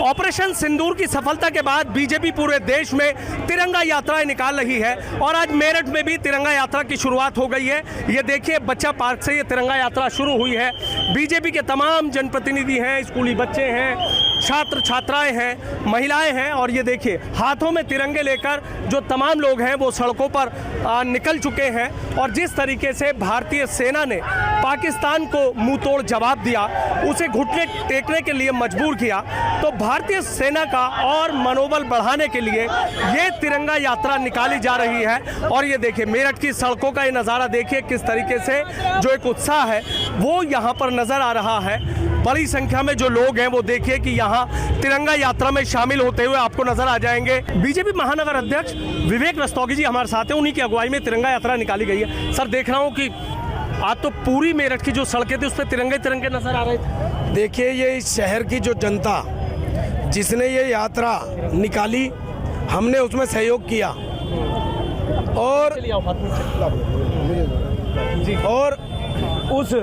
Operation सिंदूर की सफलता के बाद बीजेपी पूरे देश में तिरंगा यात्राएं निकाल रही है और आज मेरठ में भी तिरंगा यात्रा की शुरुआत हो गई है। ये देखिए, बच्चा पार्क से ये तिरंगा यात्रा शुरू हुई है। बीजेपी के तमाम जनप्रतिनिधि हैं, स्कूली बच्चे हैं, छात्र छात्राएं हैं, महिलाएं हैं और ये देखिए हाथों में तिरंगे लेकर जो तमाम लोग हैं वो सड़कों पर निकल चुके हैं। और जिस तरीके से भारतीय सेना ने पाकिस्तान को मुंह तोड़ जवाब दिया, उसे घुटने टेकने के लिए मजबूर किया, तो भारतीय सेना का और मनोबल बढ़ाने के लिए ये तिरंगा यात्रा निकाली जा रही है। और ये देखिए मेरठ की सड़कों का ये नज़ारा देखिए, किस तरीके से जो एक उत्साह है वो यहाँ पर नज़र आ रहा है। बड़ी संख्या में जो लोग हैं वो देखिए कि यहाँ तिरंगा यात्रा में शामिल होते हुए आपको नजर आ जाएंगे। बीजेपी महानगर अध्यक्ष विवेक रस्तोगी जी हमारे साथ हैं, उन्हीं की अगुवाई में तिरंगा यात्रा निकाली गई है। सर, देख रहा हूँ कि आज तो पूरी मेरठ की जो सड़कें थी उस पर तिरंगे तिरंगे नजर आ रहे थे। देखिए, ये इस शहर की जो जनता जिसने ये यात्रा निकाली, हमने उसमें सहयोग किया और उस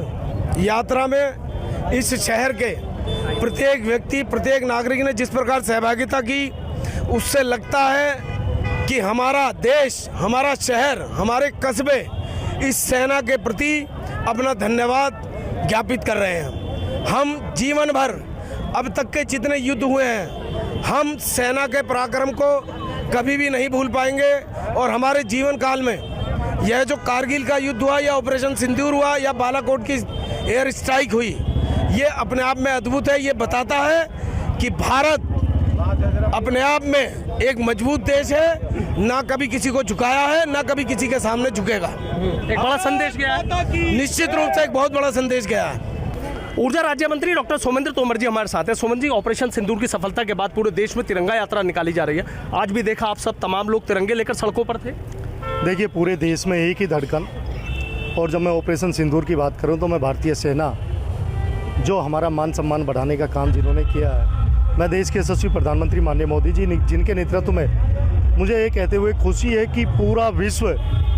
यात्रा में इस शहर के प्रत्येक व्यक्ति, प्रत्येक नागरिक ने जिस प्रकार सहभागिता की, उससे लगता है कि हमारा देश, हमारा शहर, हमारे कस्बे इस सेना के प्रति अपना धन्यवाद ज्ञापित कर रहे हैं। हम जीवन भर अब तक के जितने युद्ध हुए हैं, हम सेना के पराक्रम को कभी भी नहीं भूल पाएंगे। और हमारे जीवन काल में यह जो कारगिल का युद्ध हुआ या ऑपरेशन सिंदूर हुआ या बालाकोट की एयर स्ट्राइक हुई, ये अपने आप में अद्भुत है। ये बताता है कि भारत अपने आप में एक मजबूत देश है, ना कभी किसी को झुकाया है, ना कभी किसी के सामने झुकेगा। एक बड़ा संदेश गया है, निश्चित रूप से एक बहुत बड़ा संदेश गया है। ऊर्जा राज्य मंत्री डॉक्टर सोमेंद्र तोमर जी हमारे साथ हैं। सोमेंद्र जी, ऑपरेशन सिंदूर की सफलता के बाद पूरे देश में तिरंगा यात्रा निकाली जा रही है। आज भी देखा आप सब तमाम लोग तिरंगे लेकर सड़कों पर थे। देखिए, पूरे देश में एक ही धड़कन। और जब मैं ऑपरेशन सिंदूर की बात करूं तो मैं भारतीय सेना, जो हमारा मान सम्मान बढ़ाने का काम जिन्होंने किया है, मैं देश के यशस्वी प्रधानमंत्री माननीय मोदी जी जिनके नेतृत्व में मुझे ये कहते हुए खुशी है कि पूरा विश्व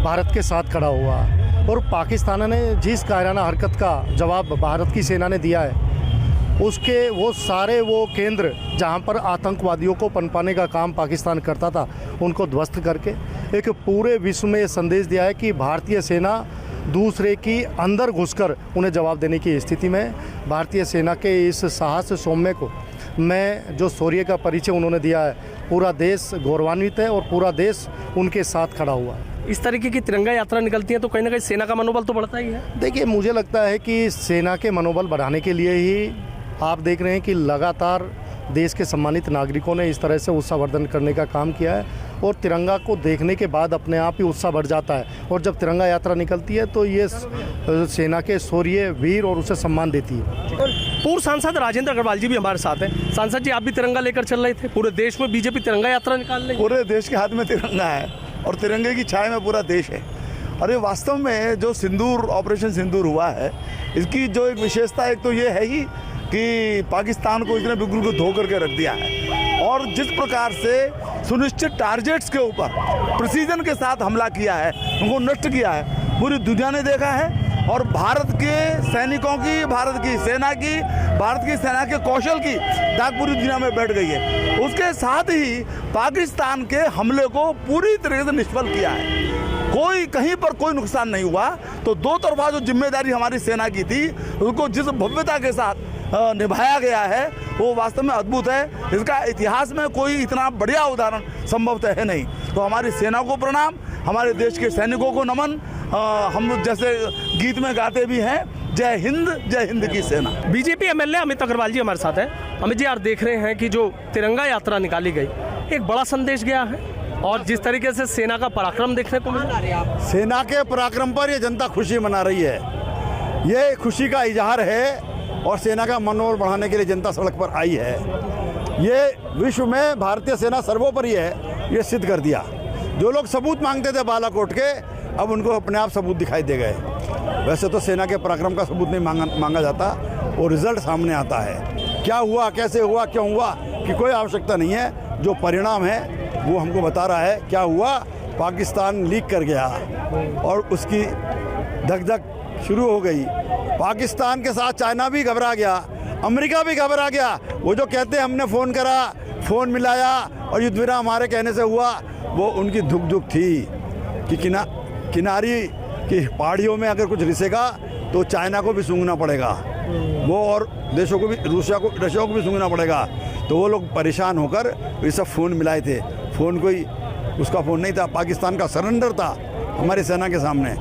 भारत के साथ खड़ा हुआ है। और पाकिस्तान ने जिस कायराना हरकत का जवाब भारत की सेना ने दिया है, उसके वो सारे वो केंद्र जहां पर आतंकवादियों को पनपाने का काम पाकिस्तान करता था, उनको ध्वस्त करके एक पूरे विश्व में ये संदेश दिया है कि भारतीय सेना दूसरे की अंदर घुसकर उन्हें जवाब देने की स्थिति में। भारतीय सेना के इस साहस सौम्य को, मैं जो शौर्य का परिचय उन्होंने दिया है, पूरा देश गौरवान्वित है और पूरा देश उनके साथ खड़ा हुआ है। इस तरीके की तिरंगा यात्रा निकलती है तो कहीं ना कहीं सेना का मनोबल तो बढ़ता ही है। देखिए, मुझे लगता है कि सेना के मनोबल बढ़ाने के लिए ही आप देख रहे हैं कि लगातार देश के सम्मानित नागरिकों ने इस तरह से उत्साहवर्धन करने का काम किया है। और तिरंगा को देखने के बाद अपने आप ही उत्साह बढ़ जाता है। और जब तिरंगा यात्रा निकलती है तो ये सेना के शौर्य, वीर और उसे सम्मान देती है। पूर्व सांसद राजेंद्र अग्रवाल जी भी हमारे साथ हैं। सांसद जी, आप भी तिरंगा लेकर चल रहे थे। पूरे देश में बीजेपी तिरंगा यात्रा निकाल रही है। पूरे देश के हाथ में तिरंगा है और तिरंगे की छाया में पूरा देश है। और ये वास्तव में जो सिंदूर, ऑपरेशन सिंदूर हुआ है, इसकी जो एक विशेषता एक तो ये है ही कि पाकिस्तान को इसने बिल्कुल को धो करके रख दिया है। और जिस प्रकार से सुनिश्चित टारगेट्स के ऊपर प्रिसीजन के साथ हमला किया है, उनको नष्ट किया है, पूरी दुनिया ने देखा है। और भारत के सैनिकों की, भारत की सेना के कौशल की दाग पूरी दुनिया में बैठ गई है। उसके साथ ही पाकिस्तान के हमले को पूरी तरीके से निष्फल किया है। कोई कहीं पर कोई नुकसान नहीं हुआ। तो दो तरफा जो जिम्मेदारी हमारी सेना की थी, उसको जिस भव्यता के साथ निभाया गया है, वो वास्तव में अद्भुत है। इसका इतिहास में कोई इतना बढ़िया उदाहरण संभवतः है नहीं। तो हमारी सेना को प्रणाम, हमारे देश के सैनिकों को नमन। हम जैसे गीत में गाते भी हैं, जय हिंद की सेना। बीजेपी एमएलए अमित अग्रवाल जी हमारे साथ हैं। अमित जी, आप देख रहे हैं कि जो तिरंगा यात्रा निकाली गई, एक बड़ा संदेश गया है और जिस तरीके से सेना का पराक्रम देखने को मिला। सेना के पराक्रम पर ये जनता खुशी मना रही है। ये खुशी का इजहार है और सेना का मनोबल बढ़ाने के लिए जनता सड़क पर आई है। ये विश्व में भारतीय सेना सर्वोपरि है, ये सिद्ध कर दिया। जो लोग सबूत मांगते थे बालाकोट के, अब उनको अपने आप सबूत दिखाई दे गए। वैसे तो सेना के पराक्रम का सबूत नहीं मांगा जाता, और रिजल्ट सामने आता है। क्या हुआ, कैसे हुआ, क्यों हुआ कि कोई आवश्यकता नहीं है। जो परिणाम है वो हमको बता रहा है। क्या हुआ, पाकिस्तान लीक कर गया और उसकी धक धक शुरू हो गई। पाकिस्तान के साथ चाइना भी घबरा गया अमेरिका भी घबरा गया। वो जो कहते हैं हमने फ़ोन करा, फ़ोन मिलाया और युद्ध विराम हमारे कहने से हुआ, वो उनकी धुक थी कि किनारी की पहाड़ियों में अगर कुछ रिसेगा तो चाइना को भी सूंघना पड़ेगा, वो और देशों को भी, रशिया को भी सूंघना पड़ेगा। तो वो लोग परेशान होकर ये सब फ़ोन मिलाए थे। फ़ोन कोई उसका फ़ोन नहीं था, पाकिस्तान का सरेंडर था हमारी सेना के सामने।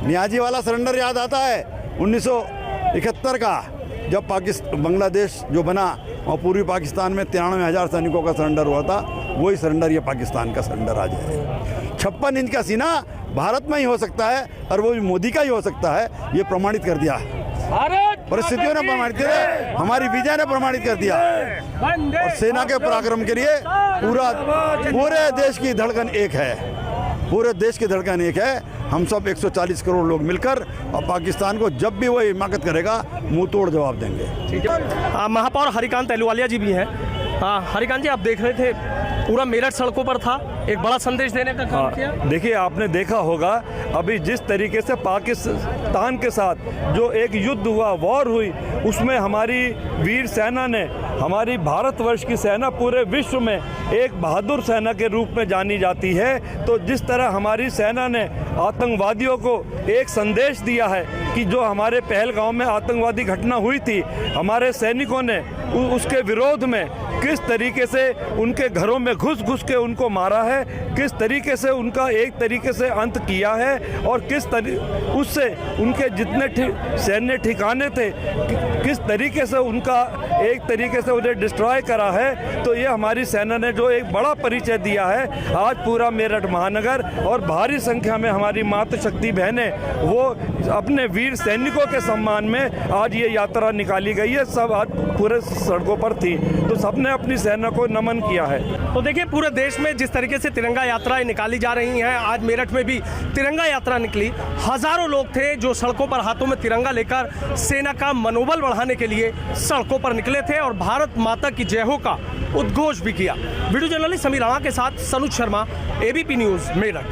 नियाजी वाला सरेंडर याद आता है 1971 का, जब बांग्लादेश जो बना और पूर्वी पाकिस्तान में 93,000 सैनिकों का सरेंडर हुआ था। वही सरेंडर ये पाकिस्तान का सरेंडर आज है। 56 इंच का सीना भारत में ही हो सकता है और वो भी मोदी का ही हो सकता है, ये प्रमाणित कर दिया। परिस्थितियों ने प्रमाणित किया, हमारी विजय ने प्रमाणित कर दिया। और सेना के पराक्रम के लिए पूरे देश की धड़कन एक है, पूरे देश की धड़कन एक है। हम सब 140 करोड़ लोग मिलकर और पाकिस्तान को जब भी वो हिमाकत करेगा मुंह तोड़ जवाब देंगे। ठीक है। महापौर हरिकांत अहलूवालिया जी भी हैं। हरिकांत जी, आप देख रहे थे पूरा मेरठ सड़कों पर था, एक बड़ा संदेश देने का काम किया। देखिए, आपने देखा होगा अभी जिस तरीके से पाकिस्तान के साथ जो एक युद्ध हुआ, वॉर हुई, उसमें हमारी वीर सेना ने, हमारी भारतवर्ष की सेना पूरे विश्व में एक बहादुर सेना के रूप में जानी जाती है। तो जिस तरह हमारी सेना ने आतंकवादियों को एक संदेश दिया है कि जो हमारे पहलगांव में आतंकवादी घटना हुई थी, हमारे सैनिकों ने उसके विरोध में किस तरीके से उनके घरों में घुस के उनको मारा है, किस तरीके से उनका एक तरीके से अंत किया है और उससे उनके जितने सैन्य ठिकाने थे किस तरीके से उनका एक तरीके से उन्हें डिस्ट्रॉय करा है। तो ये हमारी सेना ने जो एक बड़ा परिचय दिया है। आज पूरा मेरठ महानगर और भारी संख्या में हमारी मातृशक्ति बहनें वो अपने वीर सैनिकों के सम्मान में आज ये यात्रा निकाली गई है। सब आज पूरे सड़कों पर थी, तो सबने अपनी सेना को नमन किया है। तो देखिए, पूरे देश में जिस तरीके से तिरंगा यात्राएं निकाली जा रही हैं, आज मेरठ में भी तिरंगा यात्रा निकली। हजारों लोग थे जो सड़कों पर हाथों में तिरंगा लेकर सेना का मनोबल बढ़ाने के लिए सड़कों पर निकले थे और भारत माता की जय हो का उद्घोष भी किया। वीडियो जर्नलिस्ट समीर राणा के साथ सनुज शर्मा, एबीपी न्यूज़, मेरठ।